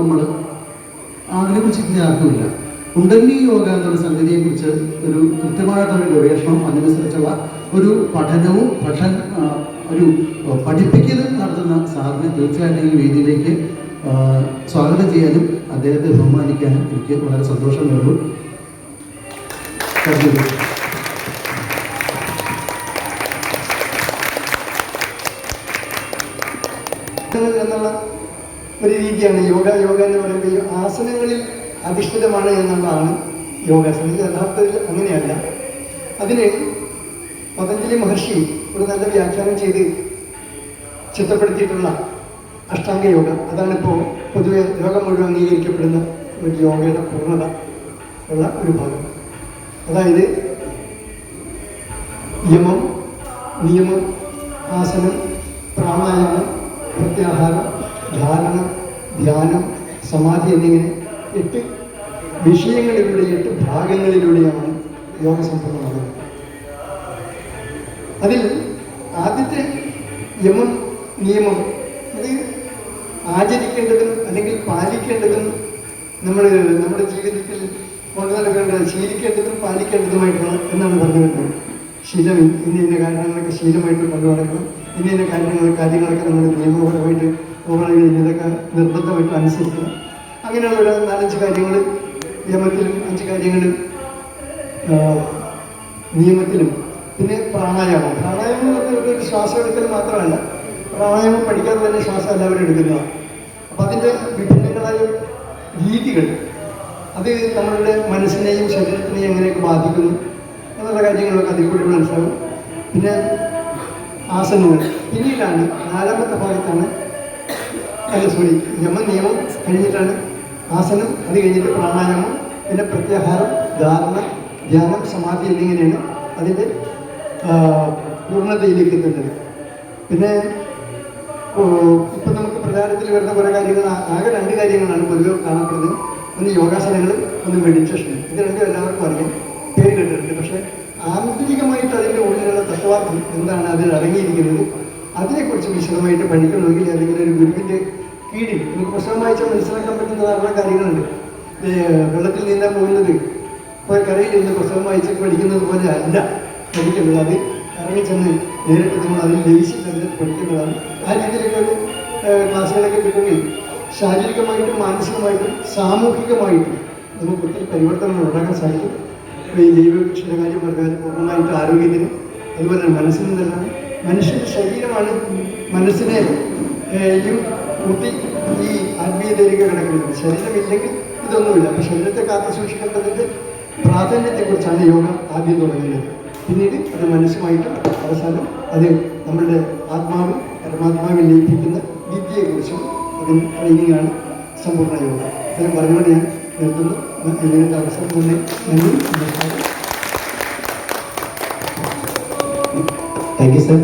നമ്മൾ അതിനെക്കുറിച്ച് ഇനി ആർക്കുമില്ല. കുണ്ടലിനി യോഗ എന്നുള്ള സംഗതിയെക്കുറിച്ച് ഒരു കൃത്യമായിട്ടൊരു ഗവേഷണം, അതിനനുസരിച്ചുള്ള ഒരു പഠനവും ഒരു പഠിപ്പിക്കലും നടത്തുന്ന സാറിനെ തീർച്ചയായിട്ടും ഈ വേദിയിലേക്ക് സ്വാഗതം ചെയ്യാനും അദ്ദേഹത്തെ ബഹുമാനിക്കാനും എനിക്ക് വളരെ സന്തോഷമുള്ളൂ. എന്നുള്ള ഒരു രീതിയാണ് യോഗ എന്ന് പറയുമ്പോൾ ഈ ആസനങ്ങളിൽ അധിഷ്ഠിതമാണ് എന്നുള്ളതാണ് യോഗാസനം. യഥാർത്ഥത്തിൽ അങ്ങനെയല്ല. അതിന് പതഞ്ജലി മഹർഷി ഒരു നല്ല വ്യാഖ്യാനം ചെയ്ത് ചിട്ടപ്പെടുത്തിയിട്ടുള്ള അഷ്ടാംഗ യോഗ, അതാണിപ്പോൾ പൊതുവെ ലോകം മുഴുവൻ അംഗീകരിക്കപ്പെടുന്ന ഒരു യോഗയുടെ പൂർണ്ണത ഉള്ള ഒരു ഭാഗം. അതായത് യമം, നിയമം, ആസനം, പ്രാണായാമം, പ്രത്യാഹാരം, ധാരണ, ധ്യാനം, സമാധി എന്നിങ്ങനെ 8 വിഷയങ്ങളിലൂടെ 8 ഭാഗങ്ങളിലൂടെയാണ് യോഗ സമ്പൂർണ്ണമാകുന്നത്. അതിൽ ആദ്യത്തെ യമം, നിയമം, അത് ആചരിക്കേണ്ടതും അല്ലെങ്കിൽ പാലിക്കേണ്ടതും നമ്മുടെ ജീവിതത്തിൽ കൊണ്ടു നടക്കേണ്ടത്, ശീലിക്കേണ്ടതും പാലിക്കേണ്ടതുമായിട്ടുള്ള എന്നാണ് പറഞ്ഞു വരുന്നത്. ശീലം ഇന്ന കാര്യങ്ങളൊക്കെ ശീലമായിട്ട് കൊണ്ടു നടക്കണം, ഇന്ന കാര്യങ്ങളൊക്കെ നമ്മൾ നിയമപരമായിട്ട് ഇതൊക്കെ നിർബന്ധമായിട്ട് അനുസരിക്കണം. അങ്ങനെയുള്ള ഒരു 4-5 കാര്യങ്ങൾ യമത്തിലും, 5 കാര്യങ്ങൾ നിയമത്തിലും. പിന്നെ പ്രാണായാമം എന്ന് പറഞ്ഞാൽ ഒരു ശ്വാസം എടുക്കൽ മാത്രമല്ല, പ്രാണായാമം പഠിക്കാതെ തന്നെ ശ്വാസം എല്ലാവരും എടുക്കുന്നതാണ്. അപ്പം അതിൻ്റെ വിഭിന്നങ്ങളായ രീതികൾ, അത് നമ്മളുടെ മനസ്സിനെയും ശരീരത്തിനെയും എങ്ങനെയൊക്കെ ബാധിക്കുന്നു എന്നുള്ള കാര്യങ്ങളൊക്കെ അതിൽ കൂടി മനസ്സിലാവും. പിന്നെ ആസനങ്ങൾ പിന്നീടാണ് 4ാമത്തെ ഭാഗത്താണ്. യമം, നിയമം കഴിഞ്ഞിട്ടാണ് ആസനം, അത് കഴിഞ്ഞിട്ട് പ്രാണായാമം, പിന്നെ പ്രത്യാഹാരം, ധാരണ, ധ്യാനം, സമാധി എന്നിങ്ങനെയാണ് അതിൻ്റെ പൂർണ്ണതയിലേക്ക് എത്തുന്നത്. പിന്നെ ഇപ്പം നമുക്ക് പ്രചാരത്തിൽ വരുന്ന കുറേ കാര്യങ്ങൾ, ആകെ 2 കാര്യങ്ങളാണ് പൊതുവെ കാണപ്പെടുന്നത്. ഒന്ന് യോഗാസനങ്ങൾ, ഒന്ന് മെഡിറ്റേഷൻ. ഇത് രണ്ടും എല്ലാവർക്കും അറിയാം, പേര് കേട്ടിട്ടുണ്ട്. പക്ഷേ ആന്തരികമായിട്ട് അതിൻ്റെ ഉള്ളിലുള്ള തത്വാർത്ഥം എന്താണ് അതിൽ അടങ്ങിയിരിക്കുന്നത്, അതിനെക്കുറിച്ച് വിശദമായിട്ട് പഠിക്കണമെങ്കിൽ അല്ലെങ്കിൽ ഒരു ഗുരുവിൻ്റെ കീഴിൽ നമുക്ക് പുസ്തകം വായിച്ചാൽ മനസ്സിലാക്കാൻ പറ്റുന്ന ധാരാളം കാര്യങ്ങളുണ്ട്. വെള്ളത്തിൽ നീന്താൻ പോകുന്നത് ഇപ്പോൾ കരയിൽ നിന്ന് പുസ്തകം വായിച്ച് പഠിക്കുന്നത് പോലെ അല്ല പഠിക്കേണ്ടത്. അത് ഇറങ്ങിച്ചെന്ന് നേരിട്ട് നമ്മൾ അതിൽ ലയിച്ചിട്ട് പഠിക്കേണ്ടതാണ്. ആ രീതിയിലൊക്കെ ഒരു ക്ലാസ്സുകളൊക്കെ കിട്ടുമെങ്കിൽ ശാരീരികമായിട്ടും മാനസികമായിട്ടും സാമൂഹികമായിട്ടും നമുക്ക് ഒത്തിരി പരിവർത്തനങ്ങൾ ഉണ്ടാക്കാൻ സാധിക്കും. ഈ ജൈവകൃഷിയുടെ കാര്യം പറഞ്ഞാൽ പൂർണ്ണമായിട്ട് ആരോഗ്യത്തിന്, അതുപോലെ തന്നെ മനസ്സിന് നല്ലതാണ്. മനുഷ്യൻ്റെ ശരീരമാണ് മനസ്സിനെയും കൂട്ടി ഈ ആത്മീയതയിലേക്ക് കിടക്കുന്നത്. ശരീരമില്ലെങ്കിൽ ഇതൊന്നുമില്ല. അപ്പോൾ ശരീരത്തെ കാത്തു സൂക്ഷിക്കേണ്ടതിൻ്റെ പ്രാധാന്യത്തെക്കുറിച്ചാണ് യോഗ ആദ്യം തുടങ്ങുന്നത്. പിന്നീട് അത് മനസ്സുമായിട്ടും അവസാനം അത് നമ്മളുടെ ആത്മാവിൽ പരമാത്മാവിൽ ലയിപ്പിക്കുന്ന വിദ്യയെക്കുറിച്ചും അതിന് ട്രെയിനിങ്ങാണ് സമ്പൂർണ്ണ യോഗ. ഇത്രയും പറഞ്ഞുകൊണ്ട് ഞാൻ നിർത്തുന്നു. ഇതിൻ്റെ അവസരം തന്നെ നന്ദി, നമസ്കാരം. Thank you sir.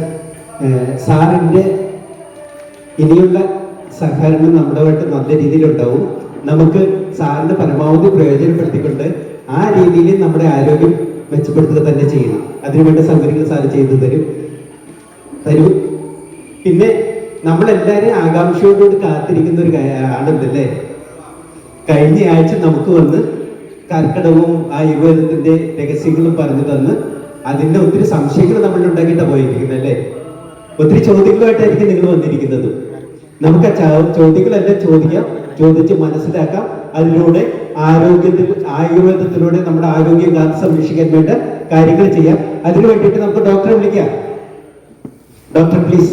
സാറിൻ്റെ ഇനിയുള്ള സഹകരണം നമ്മുടെയായിട്ട് നല്ല രീതിയിലുണ്ടാവും. നമുക്ക് സാറിന് പരമാവധി പ്രയോജനപ്പെടുത്തിക്കൊണ്ട് ആ രീതിയിൽ നമ്മുടെ ആരോഗ്യം മെച്ചപ്പെടുത്തുക തന്നെ ചെയ്യണം. അതിനുവേണ്ട സൗകര്യങ്ങൾ സാറ് ചെയ്തു തരും. പിന്നെ നമ്മളെല്ലാവരും ആകാംക്ഷയോടുകൂടി കാത്തിരിക്കുന്ന ഒരു ആണെന്നല്ലേ, കഴിഞ്ഞ ആഴ്ച നമുക്ക് വന്ന് കർക്കിടകവും ആയുർവേദത്തിൻ്റെ രഹസ്യങ്ങളും പറഞ്ഞു തന്ന് അതിൻ്റെ ഒത്തിരി സംശയങ്ങൾ നമ്മൾ ഉണ്ടാക്കിയിട്ടാണ് പോയിരിക്കുന്നത് അല്ലേ. ഒത്തിരി ചോദ്യങ്ങളുമായിട്ടായിരിക്കും നിങ്ങൾ വന്നിരിക്കുന്നത്. നമുക്ക് ചോദ്യങ്ങളെല്ലാം ചോദിച്ച് മനസ്സിലാക്കാം. അതിലൂടെ ആയുർവേദത്തിലൂടെ നമ്മുടെ ആരോഗ്യം കാത്ത് സംരക്ഷിക്കാൻ വേണ്ട കാര്യങ്ങൾ ചെയ്യാം. അതിനു വേണ്ടിയിട്ട് നമുക്ക് ഡോക്ടറെ വിളിക്കാം. Doctor please.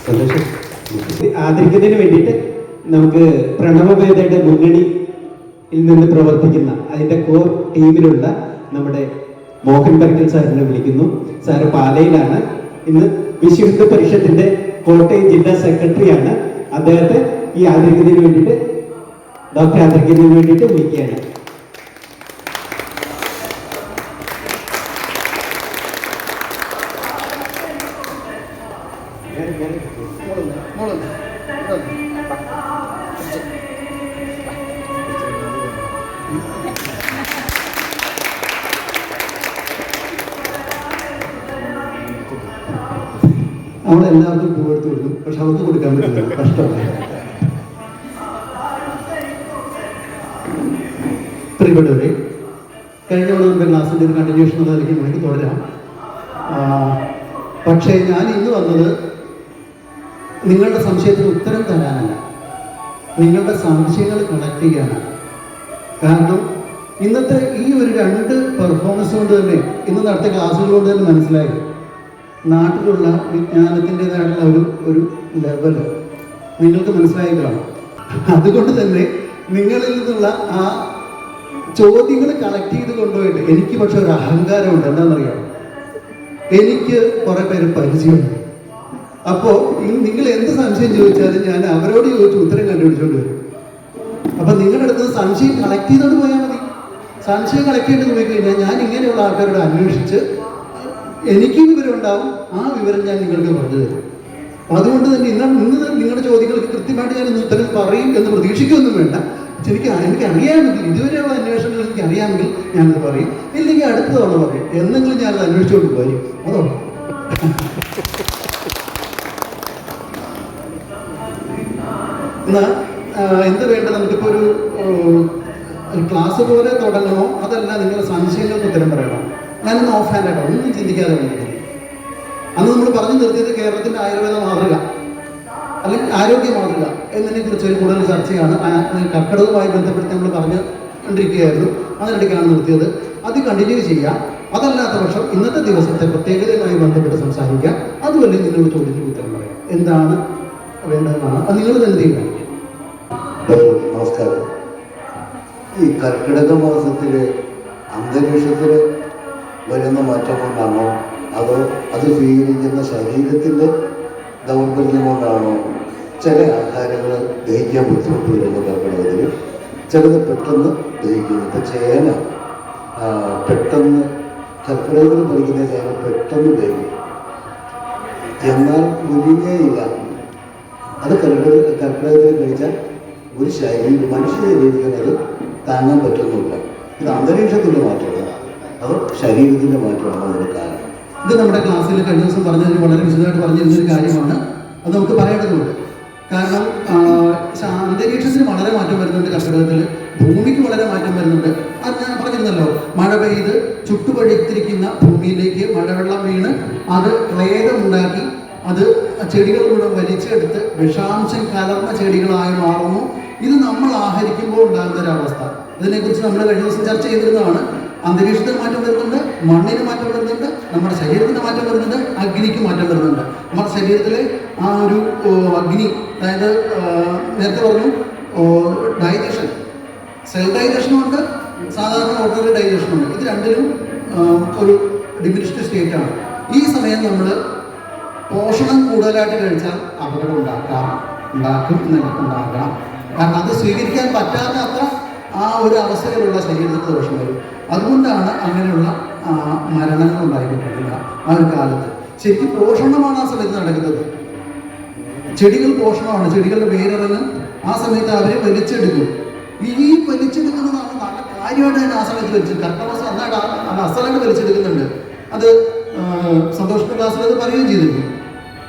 സന്തോഷം. ആദരിക്കുന്നതിന് വേണ്ടിയിട്ട് നമുക്ക് പ്രണവവേദയുടെ മുന്നണിയിൽ നിന്ന് പ്രവർത്തിക്കുന്ന അതിൻ്റെ കോർ ടീമിലുള്ള നമ്മുടെ മോഹൻ ബർക്കൽ സാറിനെ വിളിക്കുന്നു. സാറ് പാലയിലാണ്. ഇന്ന് വിശ്വഹിന്ദു പരിഷത്തിന്റെ കോട്ടയം ജില്ലാ സെക്രട്ടറിയാണ്. അദ്ദേഹത്തെ ഈ ആദരിക്കുന്നതിന് വേണ്ടിയിട്ട് ഡോക്ടറെ ആദരിക്കുന്നതിന് വേണ്ടിയിട്ട് വിളിക്കുകയാണ്. നമ്മളെല്ലാവർക്കും പൂവെടുത്ത് കൊടുക്കും. പക്ഷെ പക്ഷെ അവർക്ക് കൊടുക്കാൻ പറ്റില്ല, കഷ്ടമാണ്. പ്രിയപ്പെട്ടവരെ, കഴിഞ്ഞ തവണ നമ്മുടെ ക്ലാസ്സിൻ്റെ ഒരു കണ്ടിന്യൂഷൻ എന്നതായിരിക്കും നമുക്ക് തുടരാം. പക്ഷേ ഞാൻ ഇന്ന് വന്നത് നിങ്ങളുടെ സംശയത്തിന് ഉത്തരം തരാനല്ല, നിങ്ങളുടെ സംശയങ്ങൾ കളക്ട് ചെയ്യാനാണ്. കാരണം ഇന്നത്തെ ഈ ഒരു 2 പെർഫോമൻസ് കൊണ്ട് തന്നെ, ഇന്ന് നടത്തിയ ക്ലാസ്സുകൾ കൊണ്ട് തന്നെ മനസ്സിലായി നാട്ടിലുള്ള വിജ്ഞാനത്തിൻ്റെതായിട്ടുള്ള ഒരു ലെവല് നിങ്ങൾക്ക് മനസ്സിലായി കാണും. അതുകൊണ്ട് തന്നെ നിങ്ങളിൽ നിന്നുള്ള ആ ചോദ്യങ്ങൾ കളക്ട് ചെയ്ത് കൊണ്ടുപോയിട്ട് എനിക്ക് പക്ഷെ ഒരു അഹങ്കാരമുണ്ട്. എന്താണെന്നറിയാം, എനിക്ക് കുറെ പേര് പരിചയമുണ്ട്. അപ്പോൾ നിങ്ങൾ എന്ത് സംശയം ചോദിച്ചാലും ഞാൻ അവരോട് ചോദിച്ച് ഉത്തരം കണ്ടുപിടിച്ചോണ്ട് വരും. അപ്പൊ നിങ്ങളുടെ അടുത്ത് സംശയം കളക്ട് ചെയ്തോണ്ട് പോയാൽ മതി. സംശയം കളക്ട് ചെയ്ത് പോയി കഴിഞ്ഞാൽ ഞാൻ ഇങ്ങനെയുള്ള ആൾക്കാരോട് അന്വേഷിച്ച് എനിക്ക് വിവരം ഉണ്ടാവും, ആ വിവരം ഞാൻ നിങ്ങൾക്ക് പറഞ്ഞു തരും. അതുകൊണ്ട് തന്നെ ഇന്ന് നിങ്ങളുടെ ചോദ്യങ്ങൾക്ക് കൃത്യമായിട്ട് ഞാൻ ഇന്ന് ഉത്തരം പറയും എന്ന് പ്രതീക്ഷിക്കൊന്നും വേണ്ട. എനിക്ക് അറിയാമെങ്കിൽ, ഇതുവരെയുള്ള അന്വേഷണങ്ങൾ എനിക്ക് അറിയാമെങ്കിൽ ഞാനത് പറയും, ഇല്ലെങ്കിൽ അടുത്ത തവണ പറയും. എന്നെങ്കിലും ഞാനത് അന്വേഷിച്ചുകൊണ്ട് പോരും. അതോ എന്നാൽ എന്ത് വേണ്ട, നമുക്കിപ്പോൾ ഒരു ക്ലാസ് പോലെ തുടങ്ങണോ, അതല്ല നിങ്ങളുടെ സംശയങ്ങൾക്ക് ഉത്തരം പറയണോ? ഞാനൊന്ന് ഓഫ് ഹാൻഡ് ആയിട്ടോ, ഒന്നും ചിന്തിക്കാതെ വേണ്ടി. അന്ന് നമ്മൾ പറഞ്ഞു നിർത്തിയത് കേരളത്തിൻ്റെ ആയുർവേദ മാതൃക അല്ലെങ്കിൽ ആരോഗ്യ മാതൃക എന്നതിനെ കുറിച്ച് ഒരു കൂടുതൽ ചർച്ചയാണ്. കർക്കിടകവുമായി ബന്ധപ്പെടുത്തി നമ്മൾ പറഞ്ഞുകൊണ്ടിരിക്കുകയായിരുന്നു. അതിനിടയ്ക്കാണ് നിർത്തിയത്. അത് കണ്ടിന്യൂ ചെയ്യാം. അതല്ലാത്ത പക്ഷം ഇന്നത്തെ ദിവസത്തെ പ്രത്യേകതയുമായി ബന്ധപ്പെട്ട് സംസാരിക്കാം. അതുമല്ലെങ്കിൽ നിങ്ങളുടെ ചോദ്യത്തിന് ഉത്തരം പറയാം. എന്താണ് വേണ്ടതെന്നാണ് അത് നിങ്ങൾ തന്നെ തീരുമാനിക്കും. നമസ്കാരം. ഈ കർക്കിടക മാസത്തില് അന്തരീക്ഷത്തിൽ വരുന്ന മാറ്റം കൊണ്ടാണോ, അതോ അത് സ്വീകരിക്കുന്ന ശരീരത്തിൻ്റെ ദൗർബല്യം കൊണ്ടാണോ ചില ആഹാരങ്ങൾ ദഹിക്കാൻ ബുദ്ധിമുട്ട് വരുന്ന കർക്കിടകത്തിൽ? ചിലത് പെട്ടെന്ന് ദഹിക്കുന്നു. ഇപ്പം ചേന പെട്ടെന്ന് കർക്കിടകത്തിൽ പഠിക്കുന്ന ചേന പെട്ടെന്ന് ദഹിക്കും, എന്നാൽ മുരിങ്ങയില്ല. അത് കർക്കിടകത്തിൽ കഴിച്ചാൽ ഒരു മനുഷ്യ ശരീരത്തിന് അത് താങ്ങാൻ പറ്റുന്നില്ല. ഇത് അന്തരീക്ഷത്തിൻ്റെ മാറ്റമാണ്, അത് ശരീരത്തിൻ്റെ മാറ്റമാണ് അതിന് കാരണം. ഇത് നമ്മുടെ ക്ലാസ്സിൽ കഴിഞ്ഞ ദിവസം പറഞ്ഞതിന് വളരെ വിശദമായിട്ട് പറഞ്ഞിരുന്നൊരു കാര്യമാണ്. അത് നമുക്ക് പറയേണ്ടതുണ്ട്. കാരണം അന്തരീക്ഷത്തിന് വളരെ മാറ്റം വരുന്നുണ്ട്. കർക്കിടകത്തിൽ ഭൂമിക്ക് വളരെ മാറ്റം വരുന്നുണ്ട്. അത് ഞാൻ പറഞ്ഞിരുന്നല്ലോ, മഴ പെയ്ത് ചുട്ടുപഴുത്തിരിക്കുന്ന ഭൂമിയിലേക്ക് മഴവെള്ളം വീണ് അത് ക്ലേദമുണ്ടാക്കി അത് ചെടികൾ കൂടെ വലിച്ചെടുത്ത് വിഷാംശം കലർന്ന ചെടികളായി മാറുന്നു. ഇത് നമ്മൾ ആഹരിക്കുമ്പോൾ ഉണ്ടാകുന്ന ഒരവസ്ഥ. ഇതിനെക്കുറിച്ച് നമ്മൾ കഴിഞ്ഞ ദിവസം ചർച്ച ചെയ്തിരുന്നതാണ്. അന്തരീക്ഷത്തിന് മാറ്റം വരുന്നുണ്ട്, മണ്ണിന് മാറ്റം വരുന്നുണ്ട്, നമ്മുടെ ശരീരത്തിന് മാറ്റം വരുന്നുണ്ട്, അഗ്നിക്ക് മാറ്റം വരുന്നുണ്ട്. നമ്മുടെ ശരീരത്തിലെ ആ ഒരു അഗ്നി, അതായത് നേരത്തെ പറഞ്ഞു ഡൈജഷൻ, സെൽ ഡൈജഷനുണ്ട്, സാധാരണ ഓർഡിനറി ഡൈജഷനുണ്ട്. ഇത് രണ്ടിലും ഒരു ഡിമിനിഷ്ഡ് സ്റ്റേറ്റാണ്. ഈ സമയം നമ്മൾ പോഷണം കൂടുതലായിട്ട് കഴിച്ചാൽ അപകടം ഉണ്ടാക്കും ഉണ്ടാകാം. കാരണം അത് സ്വീകരിക്കാൻ പറ്റാത്ത അത്ര ആ ഒരു അവസ്ഥയിലുള്ള ശരീരത്തിന് ദോഷം വരും. അതുകൊണ്ടാണ് അങ്ങനെയുള്ള മരണങ്ങൾ ഉണ്ടായിക്കൊണ്ടിരിക്കുക ആ ഒരു കാലത്ത്. ശരിക്കും പോഷണമാണ് ആ സമയത്ത് നടക്കുന്നത്. ചെടികൾ പോഷണമാണ്, ചെടികളുടെ വേരിറങ്ങും. ആ സമയത്ത് അവരെ വലിച്ചെടുക്കും. ഈ വലിച്ചെടുക്കുന്നതാണ് നല്ല കാര്യമായിട്ട് തന്നെ ആ സമയത്ത് വലിച്ചെടുക്കും. കർക്കിടക നന്നായിട്ട് അസലായിട്ട് വലിച്ചെടുക്കുന്നുണ്ട്. അത് സന്തോഷ ക്ലാസ്സിൽ അത് പറയുകയും ചെയ്തിരുന്നു.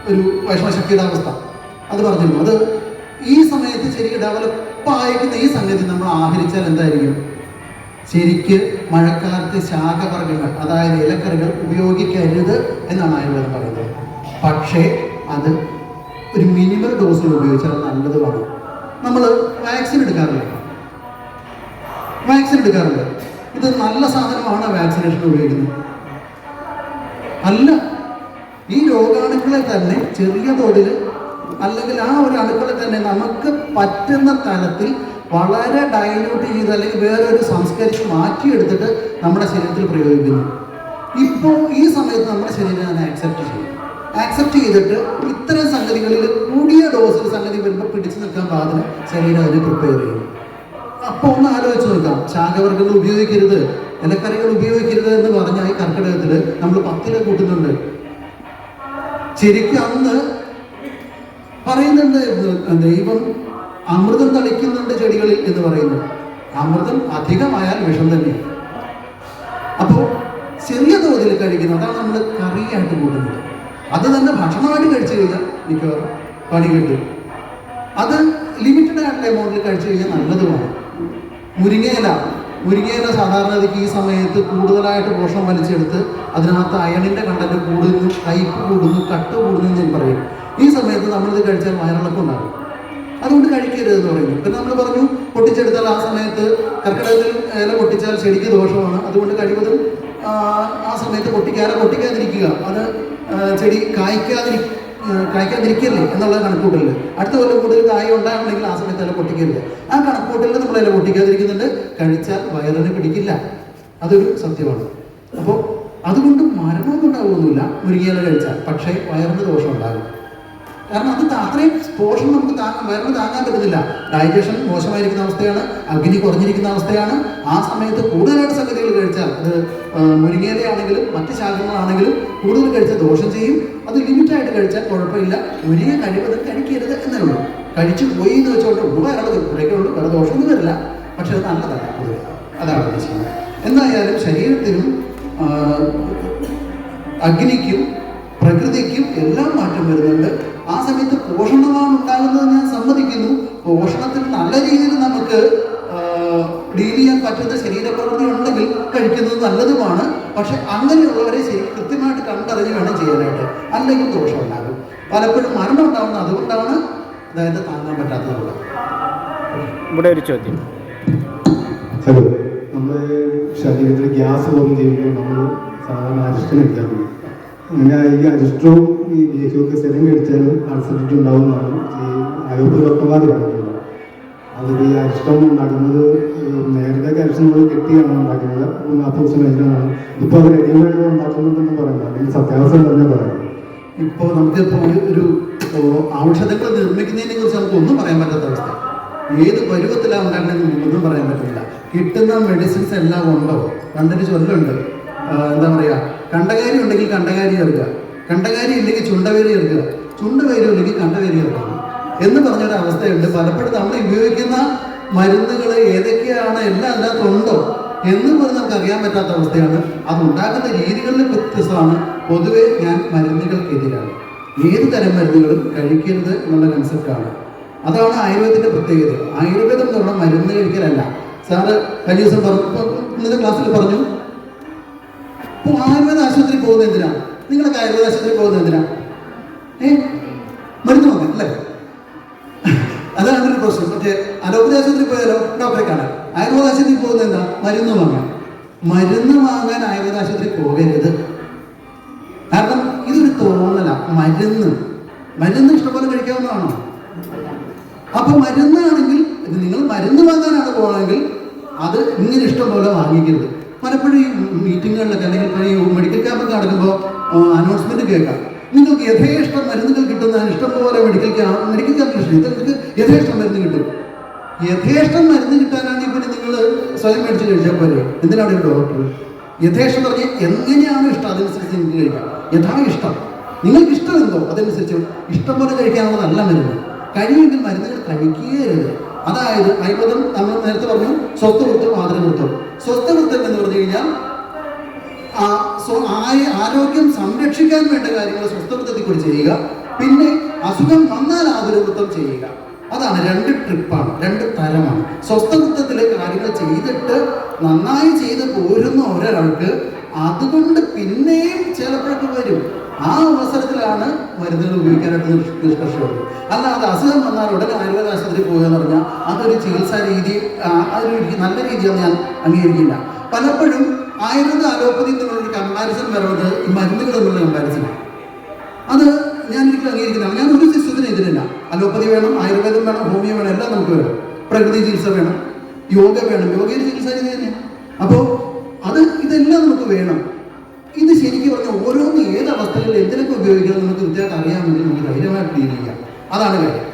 ഒരു വൈഷ്ണവശക്തിയുടെ അവസ്ഥ അത് പറഞ്ഞിരുന്നു. അത് ഈ സമയത്ത് ശരിക്കും ഡെവലപ്പായിരിക്കുന്ന ഈ സംഗതി നമ്മൾ ആഹരിച്ചാൽ എന്തായിരിക്കും? ശരിക്ക് മഴക്കാലത്ത് ശാഖവർഗ്ഗങ്ങൾ, അതായത് ഇലക്കറികൾ ഉപയോഗിക്കരുത് എന്നാണ് ആയുർവേദം പറയുന്നത്. പക്ഷേ അത് ഒരു മിനിമം ഡോസിൽ ഉപയോഗിച്ചാൽ നല്ലതുമാണ്. നമ്മൾ വാക്സിൻ എടുക്കാറില്ല. ഇത് നല്ല സാധനമാണ് വാക്സിനേഷൻ ഉപയോഗിക്കുന്നത്. അല്ല, ഈ രോഗാണുക്കളെ തന്നെ ചെറിയ തോതിൽ അല്ലെങ്കിൽ ആ ഒരു അണുക്കളെ തന്നെ നമുക്ക് പറ്റുന്ന തലത്തിൽ വളരെ ഡൈല്യൂട്ട് ചെയ്ത് അല്ലെങ്കിൽ വേറൊരു സംസ്കരിച്ച് മാറ്റിയെടുത്തിട്ട് നമ്മുടെ ശരീരത്തിൽ പ്രയോഗിക്കുന്നു. ഇപ്പോൾ ഈ സമയത്ത് നമ്മുടെ ശരീരം അതിനെ ആക്സെപ്റ്റ് ചെയ്തിട്ട് ഇത്തരം സംഗതികളിൽ കൂടിയ ഡോസിൽ സംഗതി വരുമ്പോൾ പിടിച്ചു നിൽക്കാൻ പാകത്തിന് ശരീരം അതിനെ പ്രിപ്പയർ ചെയ്യും. അപ്പോൾ ഒന്ന് ആലോചിച്ച് നോക്കാം, ശാഖവർഗ്ഗങ്ങൾ ഉപയോഗിക്കരുത്, ഇലക്കറികൾ ഉപയോഗിക്കരുത് എന്ന് പറഞ്ഞാൽ ഈ കർക്കിടകത്തിൽ നമ്മൾ 10 കൂട്ടുന്നുണ്ട്. ശരിക്കും അന്ന് പറയുന്നുണ്ട്, ദൈവം അമൃതം തളിക്കുന്നുണ്ട് ചെടികളിൽ എന്ന് പറയുന്നു. അമൃതം അധികമായാൽ വിഷം തന്നെയാണ്. അപ്പോൾ ചെറിയ തോതിൽ കഴിക്കുന്നത്, അതാണ് നമ്മൾ കറിയായിട്ട് കൂട്ടുന്നത്. അത് തന്നെ ഭക്ഷണമായിട്ട് കഴിച്ചു കഴിഞ്ഞാൽ മിക്കവാറും പണി കിട്ടും. അത് ലിമിറ്റഡ് ആയിട്ടുള്ള എമൗണ്ടിൽ കഴിച്ചു കഴിഞ്ഞാൽ നല്ലതുമാണ്. മുരിങ്ങയില സാധാരണഗതിക്ക് ഈ സമയത്ത് കൂടുതലായിട്ട് പോഷണം വലിച്ചെടുത്ത് അതിനകത്ത് അയണിൻ്റെ കണ്ടന്റ് കൂടുന്നു, കയ്പ് കൂടുന്നു, കട്ട് കൂടുന്നു എന്ന് പറയും. ഈ സമയത്ത് നമ്മളിത് കഴിച്ചാൽ വയറിളക്കം ഉണ്ടാകും. അതുകൊണ്ട് കഴിക്കരുതെന്ന് പറയുന്നു. പിന്നെ നമ്മൾ പറഞ്ഞു പൊട്ടിച്ചെടുത്താൽ ആ സമയത്ത് കർക്കിടകത്തിൽ ഇല പൊട്ടിച്ചാൽ ചെടിക്ക് ദോഷമാണ്. അതുകൊണ്ട് കഴിവതും ആ സമയത്ത് പൊട്ടിക്കാതിരിക്കുക. അത് ചെടി കായ്ക്കാതിരിക്കല്ലേ എന്നുള്ള കണക്കൂട്ടലിൽ അടുത്ത കൊല്ലം കൂടുതൽ കായ ഉണ്ടാകണമെങ്കിൽ ആ സമയത്ത് ഇല പൊട്ടിക്കരുത്. ആ കണക്കൂട്ടലിൽ നമ്മൾ ഇല പൊട്ടിക്കാതിരിക്കുന്നുണ്ട്. കഴിച്ചാൽ വയറിന് പിടിക്കില്ല. അതൊരു സത്യമാണ്. അപ്പോൾ അതുകൊണ്ട് മരണമൊന്നും ഉണ്ടാകുമൊന്നുമില്ല മുരിങ്ങയില കഴിച്ചാൽ. പക്ഷേ വയറിന് ദോഷം ഉണ്ടാകും. കാരണം അത് അത്രയും പോഷണം നമുക്ക് വയറിന് താങ്ങാൻ പറ്റുന്നില്ല. ഡൈജഷൻ മോശമായിരിക്കുന്ന അവസ്ഥയാണ്, അഗ്നി കുറഞ്ഞിരിക്കുന്ന അവസ്ഥയാണ്. ആ സമയത്ത് കൂടുതലായിട്ട് സംഗതികൾ കഴിച്ചാൽ അത് മുരിങ്ങയിലയാണെങ്കിലും മറ്റ് ശാഖകളാണെങ്കിലും കൂടുതൽ കഴിച്ചാൽ ദോഷം ചെയ്യും. അത് ലിമിറ്റായിട്ട് കഴിച്ചാൽ കുഴപ്പമില്ല. മുരിങ്ങ കഴിവതും കഴിക്കരുത് എന്നേ ഉള്ളൂ. കഴിച്ചു പോയി എന്ന് വെച്ചുകൊണ്ട് വയറുള്ളത് ഇവിടേക്കേ ഉള്ളൂ, വേറെ ദോഷമൊന്നും വരില്ല. പക്ഷെ അത് നല്ലതല്ല പൊതുവെ. അതാണ് ഉദ്ദേശിക്കുന്നത്. എന്തായാലും ശരീരത്തിനും അഗ്നിക്കും പ്രകൃതിക്കും എല്ലാം മാറ്റം വരുന്നുണ്ട്. ആ സമയത്ത് പോഷണമാണ് ഉണ്ടാകുന്നത് ഞാൻ സമ്മതിക്കുന്നു. പോഷണത്തിന് നല്ല രീതിയിൽ നമുക്ക് ഡീൽ ചെയ്യാൻ പറ്റുന്ന ശരീരപ്രവൃത്തി ഉണ്ടെങ്കിൽ കഴിക്കുന്നത് നല്ലതുമാണ്. പക്ഷെ അങ്ങനെയുള്ളവരെ കൃത്യമായിട്ട് കണ്ടറിഞ്ഞ് വേണം ചെയ്യാനായിട്ട്, അല്ലെങ്കിൽ ദോഷം ഉണ്ടാകും. പലപ്പോഴും മരണം ഉണ്ടാകുന്നത് അതുകൊണ്ടാണ്, അതായത് താങ്ങാൻ പറ്റാത്തതുകൊണ്ട്. ഇവിടെ ഒരു ചോദ്യം. ഹലോ, നമ്മുടെ ശരീരത്തിൽ ഗ്യാസ് ഫോം ചെയ്യുമ്പോൾ നമ്മൾ സാധാരണ അരിഷ്ടം കഴിക്കാറുണ്ട്. അങ്ങനെ ഈ അരിഷ്ടവും ഈ ലേഹ്യമൊക്കെ സ്ഥിരം കഴിച്ചാലും അൾസറിറ്റി ഉണ്ടാവുന്നതാണ് ഈ അലോപ്പതി ഡോക്ടർമാർ പറഞ്ഞിട്ടുള്ളത്. അതിൽ ഈ അരിഷ്ടം ഉണ്ടാക്കുന്നത് നേരത്തെ അരിഷ്ടം നമ്മൾ കെട്ടിയാണ് ഉണ്ടാക്കുന്നത്, 40 ദിവസം കഴിഞ്ഞാണ്. ഇപ്പോൾ അത് റെഡിമെയ്ഡ് ഉണ്ടാക്കുന്നുണ്ടെന്ന് പറയുന്നത്, അല്ലെങ്കിൽ സത്യാവസ്ഥ തന്നെ പറയുന്നത്. ഇപ്പോൾ നമുക്കിപ്പോൾ ഒരു ഔഷധങ്ങൾ നിർമ്മിക്കുന്നതിനെ കുറിച്ച് നമുക്കൊന്നും പറയാൻ പറ്റാത്ത അവസ്ഥ. ഏത് പരുവത്തിലാണ് ഉണ്ടാക്കണമെന്ന് ഒന്നും പറയാൻ പറ്റില്ല. കിട്ടുന്ന മെഡിസിൻസ് എല്ലാം ഉണ്ടോ? പണ്ടൊരു ചൊല്ലുണ്ട്, എന്താ പറയുക, കണ്ടകാരി ഉണ്ടെങ്കിൽ കണ്ടകാരി ചേർക്കുക, കണ്ടകാരി ഇല്ലെങ്കിൽ ചുണ്ടവേരി ചേർക്കുക, ചുണ്ടവേരി ഇല്ലെങ്കിൽ കണ്ടവേരി ചേർക്കുക എന്ന് പറഞ്ഞൊരു അവസ്ഥയുണ്ട്. പലപ്പോഴും നമ്മൾ ഉപയോഗിക്കുന്ന മരുന്നുകൾ ഏതൊക്കെയാണ്, എല്ലാം അതിനകത്തുണ്ടോ എന്ന് പറഞ്ഞ് നമുക്ക് അറിയാൻ പറ്റാത്ത അവസ്ഥയാണ്. അത് ഉണ്ടാക്കുന്ന രീതികളിൽ വ്യത്യസ്തമാണ്. പൊതുവെ ഞാൻ മരുന്നുകൾക്കെതിരാണ്. ഏത് തരം മരുന്നുകളും കഴിക്കരുത് എന്നുള്ള കൺസെപ്റ്റാണ്. അതാണ് ആയുർവേദത്തിന്റെ പ്രത്യേകത. ആയുർവേദം എന്ന് പറഞ്ഞാൽ മരുന്ന് കഴിക്കലല്ല. സാറ് കഴിഞ്ഞ ദിവസം ഇന്നത്തെ ക്ലാസ്സിൽ പറഞ്ഞു, ഇപ്പോൾ ആയുർവേദ ആശുപത്രി പോകുന്നത് എന്തിനാണ്? നിങ്ങളൊക്കെ ആയുർവേദ ആശുപത്രി പോകുന്നത് എന്തിനാണ്? മരുന്ന് വാങ്ങാൻ അല്ലേ? അതാണ് ഒരു പ്രശ്നം. മറ്റേ അലോപ്പതി ആശുപത്രി പോയാലോ ഡോക്ടറെ കാണാൻ. ആയുർവേദ ആശുപത്രി പോകുന്നത് എന്താ? മരുന്ന് വാങ്ങാൻ. മരുന്ന് വാങ്ങാൻ ആയുർവേദ ആശുപത്രി പോകരുത്. കാരണം ഇതൊരു തോന്നല. മരുന്ന് ഇഷ്ടംപോലെ കഴിക്കാവുന്നതാണോ? അപ്പൊ മരുന്നാണെങ്കിൽ നിങ്ങൾ മരുന്ന് വാങ്ങാനാണ് പോകണമെങ്കിൽ അത് ഇങ്ങനെ ഇഷ്ടം പോലെ വാങ്ങിക്കരുത്. പലപ്പോഴും ഈ മീറ്റിങ്ങുകളിലൊക്കെ അല്ലെങ്കിൽ ഇപ്പോൾ ഈ മെഡിക്കൽ ക്യാമ്പൊക്കെ നടക്കുമ്പോൾ അനൗൺസ്മെന്റ് കേൾക്കാം, നിങ്ങൾക്ക് യഥേഷ്ടം മരുന്നുകൾ കിട്ടുന്നതിന് ഇഷ്ടംപോലെ മെഡിക്കൽ ക്യാമ്പിൽ നിങ്ങൾക്ക് യഥേഷ്ടം മരുന്ന് കിട്ടും. യഥേഷ്ടം മരുന്ന് കിട്ടാനാണെങ്കിൽ പിന്നെ നിങ്ങൾ സ്വയം മേടിച്ച് കഴിച്ചാൽ പോലെ. എന്തിനാണ് ഒരു ഡോക്ടർ? യഥേഷ്ടം പറഞ്ഞാൽ എങ്ങനെയാണ് ഇഷ്ടം അതനുസരിച്ച് നിങ്ങൾക്ക് കഴിക്കാം. യഥാ ഇഷ്ടം, നിങ്ങൾക്ക് ഇഷ്ടം എന്തോ അതനുസരിച്ച് ഇഷ്ടം പോലെ കഴിക്കാനുള്ളതല്ല മരുന്ന്. കഴിയുമെങ്കിൽ മരുന്നുകൾ കഴിക്കുകയരുത്. അതായത് ആയുർവേദം നമ്മൾ നേരത്തെ പറഞ്ഞു സ്വസ്ഥവൃത്തം ആദരവൃത്തം. സ്വസ്ഥവൃത്തം എന്ന് പറഞ്ഞു കഴിഞ്ഞാൽ ആരോഗ്യം സംരക്ഷിക്കാൻ വേണ്ട കാര്യങ്ങൾ സ്വസ്ഥവൃത്തത്തിൽ കൂടി ചെയ്യുക. പിന്നെ അസുഖം വന്നാൽ ആദരവൃത്തം ചെയ്യുക. അതാണ് 2 ട്രിപ്പാണ്, 2 തരമാണ്. സ്വസ്ഥവൃത്തത്തിലെ കാര്യങ്ങൾ ചെയ്തിട്ട് നന്നായി ചെയ്ത് പോരുന്ന ഒരാൾക്ക് അതുകൊണ്ട് പിന്നെയും ചിലപ്പോഴൊക്കെ വരും. ആ അവസരത്തിലാണ് മരുന്നുകൾ ഉപയോഗിക്കാനായിട്ട് നിഷ്കർഷമുള്ളൂ. അല്ലാതെ അസുഖം വന്നാൽ ഉടനെ ആയുർവേദ ആശുപത്രി പോകുക എന്ന് പറഞ്ഞാൽ അതൊരു ചികിത്സാ രീതി, അതൊരു നല്ല രീതിയാണ് ഞാൻ അംഗീകരിക്കില്ല. പലപ്പോഴും ആയുർവേദ അലോപ്പതി എന്നുള്ളൊരു കമ്പാരിസൺ വരുന്നത് ഈ മരുന്നുകൾ എന്നുള്ള കമ്പാരിസനാണ്. അത് ഞാൻ ഒരിക്കലും അംഗീകരിക്കുന്നതാണ്. ഞാൻ ഒരു സിസ്റ്റത്തിന് എതിരല്ല. അലോപ്പതി വേണം, ആയുർവേദം വേണം, ഹോമിയോ വേണം, എല്ലാം നമുക്ക് വേണം. പ്രകൃതി ചികിത്സ വേണം, യോഗ വേണം. യോഗയിൽ ചികിത്സ രീതി തന്നെയാണ്. അപ്പോൾ ഇതെല്ലാം നമുക്ക് വേണം. ഇത് ശരിക്കും പറഞ്ഞാൽ ഓരോന്ന് ഏത് അവസ്ഥകളിൽ എന്തിനൊക്കെ ഉപയോഗിക്കണം നമുക്ക് കൃത്യമായിട്ട് അറിയാമെങ്കിൽ നമുക്ക് ധൈര്യമായിട്ട് ഡീൽ ചെയ്യാം. അതാണ് കാര്യം.